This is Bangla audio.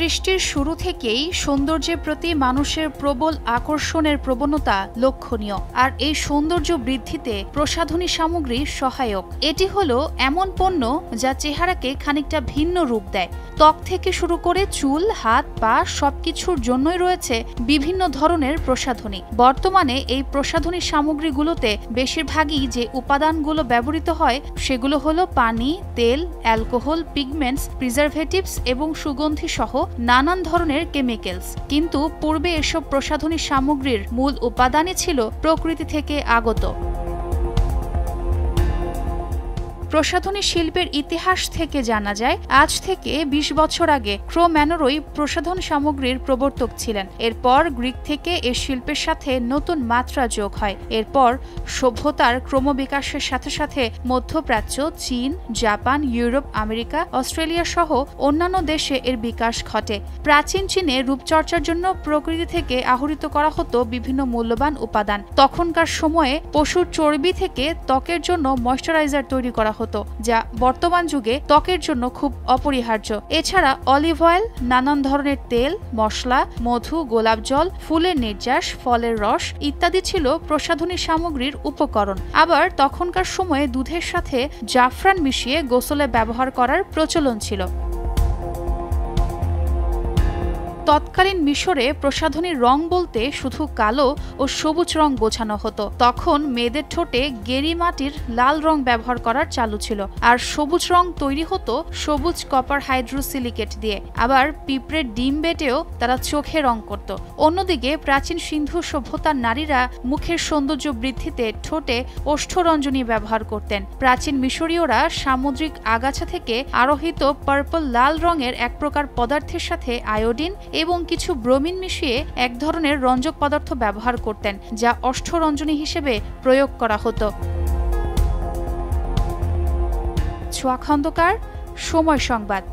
সৃষ্টির শুরু থেকেই সৌন্দর্যের প্রতি মানুষের প্রবল আকর্ষণের প্রবণতা লক্ষণীয়, আর এই সৌন্দর্য বৃদ্ধিতে প্রসাধনী সামগ্রী সহায়ক। এটি হলো এমন পণ্য যা চেহারাকে খানিকটা ভিন্ন রূপ দেয়। ত্বক থেকে শুরু করে চুল, হাত, পা সবকিছুর জন্যই রয়েছে বিভিন্ন ধরনের প্রসাধনী। বর্তমানে এই প্রসাধনী সামগ্রীগুলোতে বেশিরভাগই যে উপাদানগুলো ব্যবহৃত হয় সেগুলো হলো পানি, তেল, অ্যালকোহল, পিগমেন্টস, প্রিজারভেটিভস এবং সুগন্ধি সহ নানান ধরনের কেমিক্যালস। কিন্তু পূর্বে এসব প্রসাধনী সামগ্রীর মূল উপাদানই ছিল প্রকৃতি থেকে আগত। প্রসাধনী শিল্পের ইতিহাস থেকে জানা যায়, আজ থেকে ২০ বছর আগে ক্রো-ম্যানরোই প্রসাধন সামগ্রীর প্রবর্তক ছিলেন। এরপর গ্রিক থেকে এই শিল্পের সাথে নতুন মাত্রা যোগ হয়। এরপর সভ্যতার ক্রমবিকাশের সাথে সাথে মধ্যপ্রাচ্য, চীন, জাপান, ইউরোপ, আমেরিকা, অস্ট্রেলিয়া সহ অন্যান্য দেশে এর বিকাশ ঘটে। প্রাচীন চীনে রূপচর্চার জন্য প্রকৃতি থেকে আহরিত করা হতো বিভিন্ন মূল্যবান উপাদান। তখনকার সময়ে পশুর চর্বি থেকে ত্বকের জন্য ময়েশ্চারাইজার তৈরি করা হতো, যা বর্তমান যুগে ত্বকের জন্য খুব অপরিহার্য। এছাড়া অলিভ অয়েল, নানান ধরনের তেল, মশলা, মধু, গোলাপ জল, ফুলের নির্যাস, ফলের রস ইত্যাদি ছিল প্রসাধনী সামগ্রীর উপকরণ। আবার তখনকার সময়ে দুধের সাথে জাফরান মিশিয়ে গোসলে ব্যবহার করার প্রচলন ছিল। তৎকালীন মিশরে প্রসাধনীর রং বলতে শুধু কালো ও সবুজ রং বোঝানো হতো। তখন মেয়েদের ঠোঁটে গেরি মাটির লাল রং ব্যবহার করার চালু ছিল, আর সবুজ রং তৈরি হতো সবুজ কপার হাইড্রোসিলিকেট দিয়ে। আবার পিঁপড়ের ডিম বেটেও তারা চোখে রং করত। অন্যদিকে প্রাচীন সিন্ধু সভ্যতার নারীরা মুখের সৌন্দর্য বৃদ্ধিতে ঠোঁটে ওষ্ঠরঞ্জনী ব্যবহার করতেন। প্রাচীন মিশরীয়রা সামুদ্রিক আগাছা থেকে আরোহিত পার্পল লাল রঙের এক প্রকার পদার্থের সাথে আয়োডিন এবং কিছু ব্রোমিন মিশিয়ে এক ধরনের রঞ্জক পদার্থ ব্যবহার করতেন, যা ওষ্ঠরঞ্জনী হিসেবে প্রয়োগ করা হতো। ছোঁয়া খন্দকার, সময় সংবাদ।